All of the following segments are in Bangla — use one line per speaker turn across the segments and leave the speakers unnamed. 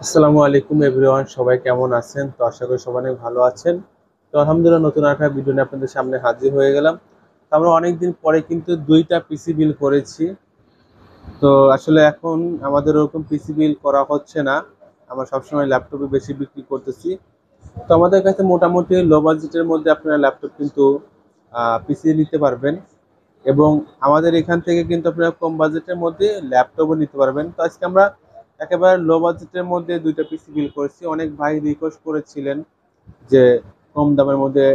আসসালামু আলাইকুম এভরিওয়ান, সবাই কেমন আছেন? তো আশা করি সবাই অনেক ভালো আছেন। তো আলহামদুলিল্লাহ, নতুন একটা ভিডিও নিয়ে আপনাদের সামনে হাজির হয়ে গেলাম। তো আমরা অনেকদিন পরে কিন্তু দুইটা পিসি বিল করেছি। তো আসলে এখন আমাদের ওরকম পিসি বিল করা হচ্ছে না, আমরা সবসময় ল্যাপটপে বেশি বিক্রি করতেছি। তো আমাদের কাছে মোটামুটি লো বাজেটের মধ্যে আপনারা ল্যাপটপ কিন্তু পিসি নিতে পারবেন, এবং আমাদের এখান থেকে কিন্তু আপনারা কম বাজেটের মধ্যে ল্যাপটপও নিতে পারবেন। তো আজকে আমরা একেবারে লো বাজেটের মধ্যে দুইটা পিসি বিল করেছি। অনেক ভাই রিকোয়েস্ট করেছিলেন যে কম দামের মধ্যে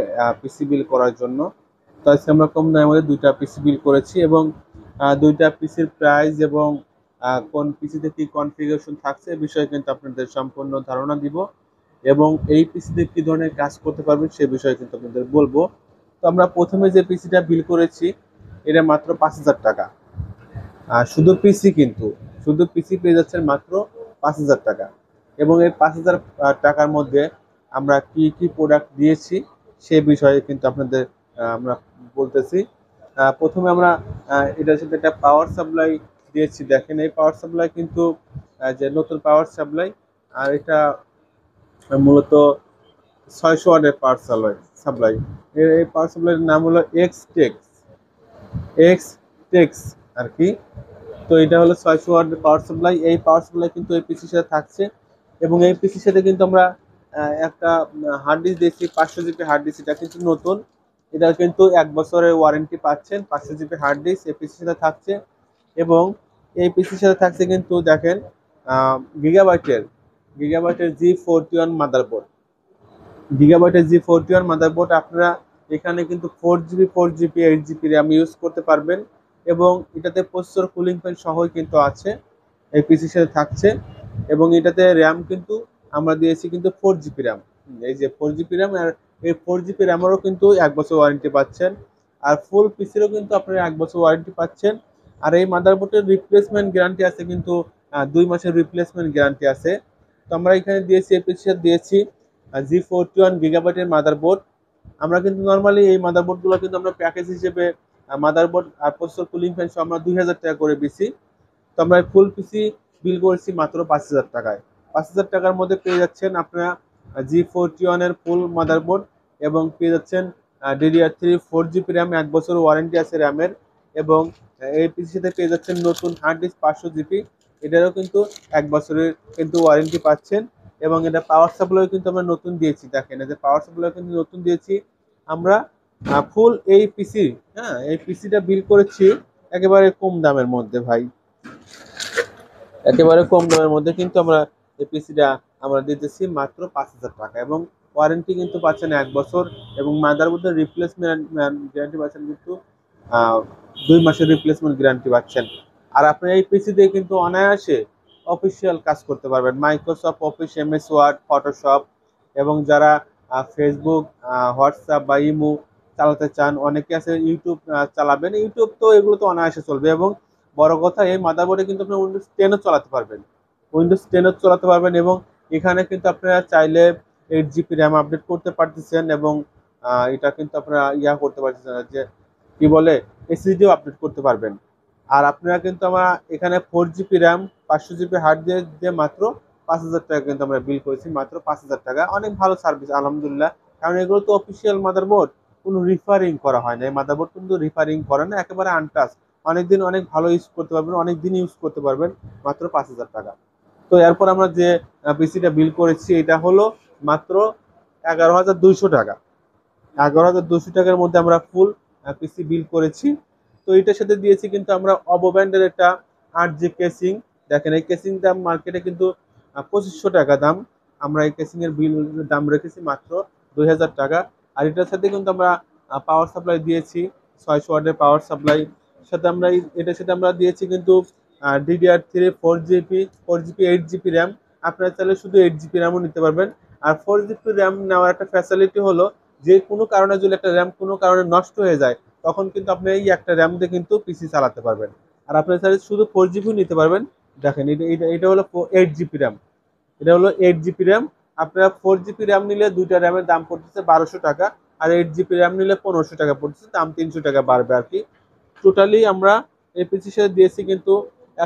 পিসি বিল করার জন্য। তো আজকে আমরা কম দামের মধ্যে দুইটা পিসি বিল করেছি, এবং দুইটা পিসির প্রাইস এবং কোন পিসিতে কি কনফিগারেশন থাকছে এ বিষয়ে কিন্তু আপনাদের সম্পূর্ণ ধারণা দিব, এবং এই পিসিতে কি ধরনের কাজ করতে পারবেন সে বিষয়ে কিন্তু আপনাদের বলবো। তো আমরা প্রথমে যে পিসিটা বিল করেছি এটা মাত্র 5,000 টাকা। শুধু পিসি, কিন্তু শুধু পিসি পেয়ে যাচ্ছেন মাত্র 5,000 টাকা। এবং এই 5,000 টাকার মধ্যে আমরা কি কি প্রোডাক্ট দিয়েছি সে বিষয়ে কিন্তু আপনাদের আমরা বলতেছি। প্রথমে আমরা এটার সাথে একটা পাওয়ার সাপ্লাই দিয়েছি। দেখেন, এই পাওয়ার সাপ্লাই কিন্তু যে নতুন পাওয়ার সাপ্লাই, আর এটা মূলত 600 ওয়াটের পাওয়ার সাপ্লাই। এই পাওয়ার সাপ্লাইয়ের নাম হলো এক্স টেক্স আর কি। তো এটা হলো 600 ওয়াট পাওয়ার সাপ্লাই। এই পাওয়ার সাপ্লাই কিন্তু এই পিসির সাথে থাকছে, এবং এই পিসির সাথে কিন্তু আমরা একটা হার্ড ডিস্ক দিয়েছি, 500 জিবি হার্ড ডিস্ক। এটা কিন্তু নতুন, এটা কিন্তু 1 বছরের ওয়ারেন্টি পাচ্ছেন। 500 জিবি হার্ড ডিস্ক এই পিসির সাথে থাকছে, এবং এই পিসির সাথে থাকছে কিন্তু দেখেন গিগাবাইটের গিগাবাইটের G41 মাদারবোর্ড। G41 মাদারবোর্ড আপনারা এখানে কিন্তু 4 জিবি 8 জিবি র্যাম ইউজ করতে পারবেন, এবং এটাতে প্রসেসর কুলিং ফ্যান সহই কিন্তু আছে, এই পিসির সাথে থাকছে। এবং এটাতে র্যাম কিন্তু আমরা দিয়েছি কিন্তু 4 জিবি র্যাম। এই যে 4 জিবি র্যাম, আর এই 4 জিবি র্যামেরও কিন্তু 1 বছর ওয়ারেন্টি পাচ্ছেন। আর ফুল পিসিরও কিন্তু আপনারা 1 বছর ওয়ারেন্টি পাচ্ছেন। আর এই মাদারবোর্ডের রিপ্লেসমেন্ট গ্যারান্টি আছে কিন্তু 2 মাসের রিপ্লেসমেন্ট গ্যারান্টি আছে। তো আমরা এখানে দিয়েছি, এই পিসির সাথে দিয়েছি G41 গিগাবাইটের মাদারবোর্ড। আমরা কিন্তু নর্মালি এই মাদারবোর্ডগুলো কিন্তু আমরা প্যাকেজ হিসেবে মাদারবোর্ড আর প্রসেসর কুলিং ফ্যান সহ আমরা 2,000 টাকা করে দিছি। তো আমরা ফুল পিসি বিল করেছি মাত্র 5,000 টাকায়। 5,000 টাকার মধ্যে পেয়ে যাচ্ছেন আপনারা G41 ফুল মাদারবোর্ড, এবং পেয়ে যাচ্ছেন DDR3 4 জিবি র্যাম, 1 বছর ওয়ারেন্টি আছে র্যামের। এবং এই পিসির সাথে পেয়ে যাচ্ছেন নতুন হার্ড ডিস্ক 500 জিবি, এটারও কিন্তু 1 বছরের কিন্তু ওয়ারেন্টি পাচ্ছেন। এবং এটা পাওয়ার সাপ্লাই কিন্তু আমরা নতুন দিয়েছি। দেখেন, এই যে পাওয়ার সাপ্লাই কিন্তু নতুন দিয়েছি আমরা। ফুল এই পিসি, হ্যাঁ, এই পিসিটা বিল করেছি একেবারে কম দামের মধ্যে ভাই, একেবারে কম দামের মধ্যে কিন্তু আমরা এই পিসিটা আমরা দিতেছি মাত্র 5,000 টাকা, এবং ওয়ারেন্টি কিন্তু পাচ্ছেন 1 বছর, এবং মাদারবোর্ডের রিপ্লেসমেন্ট গ্যারান্টি পাচ্ছেন কিন্তু 2 মাসের রিপ্লেসমেন্ট গ্যারান্টি পাচ্ছেন। আর আপনি এই পিসি দিয়ে কিন্তু অনায়াসে অফিসিয়াল কাজ করতে পারবেন, Microsoft Office, MS Word, Photoshop. এবং যারা ফেসবুক, হোয়াটসঅ্যাপ বা ইমো চালাতে চান, অনেকে আছে ইউটিউব চালাবেন, ইউটিউব তো এগুলো তো অনায়াসে চলবে। এবং বড় কথা, এই মাদারবোর্ডে কিন্তু আপনি উইন্ডোজ 10ও চালাতে পারবেন, এবং এখানে কিন্তু আপনারা চাইলে 8 জিবি র্যাম আপডেট করতে পারতেছেন, এবং এটা কিন্তু আপনারা করতে পারতেছেন যে কি বলে SSDও আপডেট করতে পারবেন। আর আপনারা কিন্তু আমরা এখানে 4 জিবি র্যাম, 500 জিবি হার্ড দিয়ে মাত্র 5,000 টাকা কিন্তু আমরা বিল করেছি, মাত্র 5,000 টাকা। অনেক ভালো সার্ভিস আলহামদুলিল্লাহ, কারণ এগুলো তো অফিসিয়াল মাদারবোর্ড, কোনো রিফারিং করা হয় না। এই মাদারবোর্ড কিন্তু রিফারিং করে না, একেবারে আনটাচ। অনেকদিন অনেক ভালো ইউজ করতে পারবেন, অনেক দিন ইউজ করতে পারবেন, মাত্র 5,000 টাকা। তো এরপর আমরা যে পিসিটা বিল করেছি এটা হলো মাত্র 11,200 টাকা। 11,200 টাকার মধ্যে আমরা ফুল পিসি বিল করেছি। তো এটার সাথে দিয়েছি কিন্তু আমরা অবো ব্র্যান্ডের একটা 8G কেসিং। দেখেন, এই কেসিং দাম মার্কেটে কিন্তু 2,500 টাকা দাম। আমরা এই কেসিং এর বিল দাম রেখেছি মাত্র 2,000 টাকা। আর এটার সাথে কিন্তু আমরা পাওয়ার সাপ্লাই দিয়েছি, 600 ওয়াটের পাওয়ার সাপ্লাই। সাথে আমরা এটার সাথে আমরা দিয়েছি কিন্তু DDR3 4 জিবি 8 জিবি র্যাম। আপনারা চাইলে শুধু 8 জিবি র্যামও নিতে পারবেন। আর 4 জিবি র্যাম নেওয়ার একটা ফ্যাসিলিটি হলো, যে কোনো কারণে যদি একটা র্যাম কোনো কারণে নষ্ট হয়ে যায়, তখন কিন্তু আপনি এই একটা র্যাম দিয়ে কিন্তু পিসি চালাতে পারবেন। আর আপনি চাইলে শুধু 4 জিবি নিতে পারবেন। দেখেন, এটা হলো 8 জিবি র্যাম, এটা হলো 8 জিবি র্যাম। আপনারা 4 জিবি র্যাম নিলে দুইটা র্যামের দাম পড়তেছে 1,200 টাকা, আর 8 জিবি র্যাম নিলে 1,500 টাকা পড়তেছে, দাম 300 টাকা বাড়বে আর কি। টোটালি আমরা এই পিসির সাথে দিয়েছি কিন্তু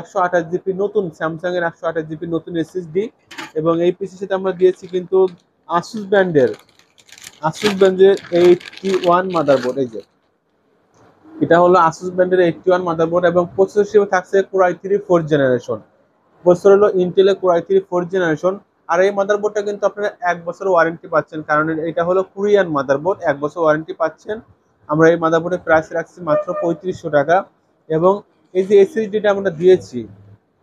128 জিবি নতুন স্যামসাং এর 128 জিবি নতুন এসএসডি। এবং এই পিসির সাথে আমরা দিয়েছি কিন্তু আসুস ব্র্যান্ডের 81 মাদারবোর্ড। এই যে এটা হলো আসুস ব্র্যান্ডের 81 মাদারবোর্ড এবং প্রসেসর হিসেবে থাকছে core i3 4th generation. Processor হলো ইন্টেলের কোর i3 4th জেনারেশন। আর এই মাদারবোর্ডটা কিন্তু আপনারা 1 বছর ওয়ারেন্টি পাচ্ছেন, কারণ এটা হলো কোরিয়ান মাদারবোর্ড, 1 বছর ওয়ারেন্টি পাচ্ছেন। আমরা এই মাদারবোর্ডের প্রাইস রাখছি মাত্র 3500 টাকা। এবং এই যে এসএসডিটা আমরা দিয়েছি,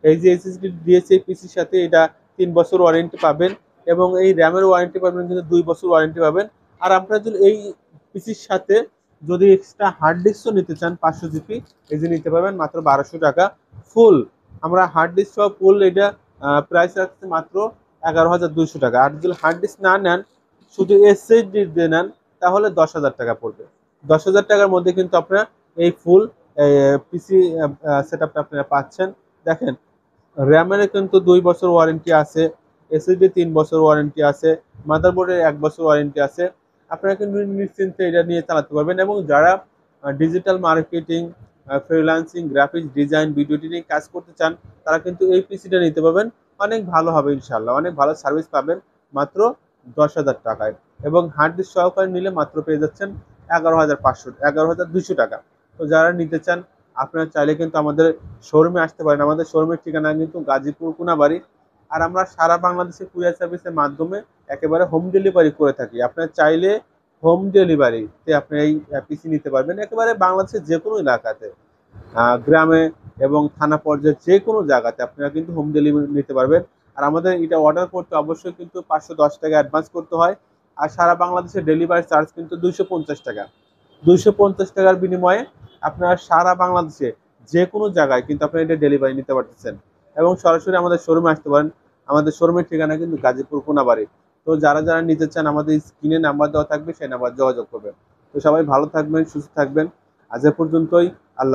এই যে এসএসডি দিয়েছি এই পিসির সাথে, এটা 3 বছর ওয়ারেন্টি পাবেন এবং এই র্যামের ওয়ারেন্টি পাবেন কিন্তু 2 বছর ওয়ারেন্টি পাবেন। আর আপনারা যদি এই পিসির সাথে যদি এক্সট্রা হার্ড ডিস্কও নিতে চান 500 জিবি, এই যে নিতে পারবেন মাত্র 1200 টাকা ফুল। আমরা হার্ড ডিস্ক সহ ফুল এটা প্রাইস রাখছি মাত্র 11,200 টাকা। আর যদি হার্ড ডিস্ক না নেন, শুধু এসএসডি দিয়ে নেন, তাহলে 10,000 টাকা পড়বে। 10,000 টাকার মধ্যে কিন্তু আপনারা এই ফুল পিসি সেট আপটা আপনারা পাচ্ছেন। দেখেন র্যামের কিন্তু 2 বছর ওয়ারেন্টি আছে, এসএসডি 3 বছর ওয়ারেন্টি আছে, মাদারবোর্ডের 1 বছর ওয়ারেন্টি আছে। আপনারা কিন্তু নিশ্চিন্তে এটা নিয়ে চালাতে পারবেন। এবং যারা digital marketing, freelancing, graphics design, video editing কাজ করতে চান, তারা কিন্তু এই পিসিটা নিতে পারবেন। অনেক ভালো হবে ইনশাল্লাহ, অনেক ভালো সার্ভিস পাবেন মাত্র 10,000 টাকায়। এবং হার্ড ডিস্ক সহকারে নিলে মাত্র পেয়ে যাচ্ছেন 11,200 টাকা। তো যারা নিতে চান আপনারা চাইলে কিন্তু আমাদের শোরুমে আসতে পারেন। আমাদের শোরুমের ঠিকানা কিন্তু গাজীপুর কোনাবাড়ি। আর আমরা সারা বাংলাদেশে কুরিয়ার সার্ভিসের মাধ্যমে একেবারে হোম ডেলিভারি করে থাকি। আপনারা চাইলে হোম ডেলিভারিতে আপনি এই পিসি নিতে পারবেন একেবারে বাংলাদেশের যে কোনো এলাকাতে, গ্রামে এবং থানা পর্যায়ে যে কোনো জায়গাতে আপনারা কিন্তু হোম ডেলিভারি নিতে পারবেন। আর আমাদের এটা অর্ডার করতে অবশ্যই কিন্তু 510 টাকা অ্যাডভান্স করতে হয়। আর সারা বাংলাদেশের ডেলিভারি চার্জ কিন্তু 250 টাকা। 250 টাকার বিনিময়ে আপনারা সারা বাংলাদেশে যে কোনো জায়গায় কিন্তু আপনারা এটা ডেলিভারি নিতে পারতেছেন। এবং সরাসরি আমাদের শোরুমে আসতে পারেন। আমাদের শোরুমের ঠিকানা কিন্তু গাজীপুর কোনাবাড়ি। তো যারা যারা নিতে চান আমাদের স্ক্রিনে নাম্বার দেওয়া থাকবে, সেই নাম্বার যোগাযোগ করবেন। তো সবাই ভালো থাকবেন, সুস্থ থাকবেন। আজ এ পর্যন্তই। আল্লাহ।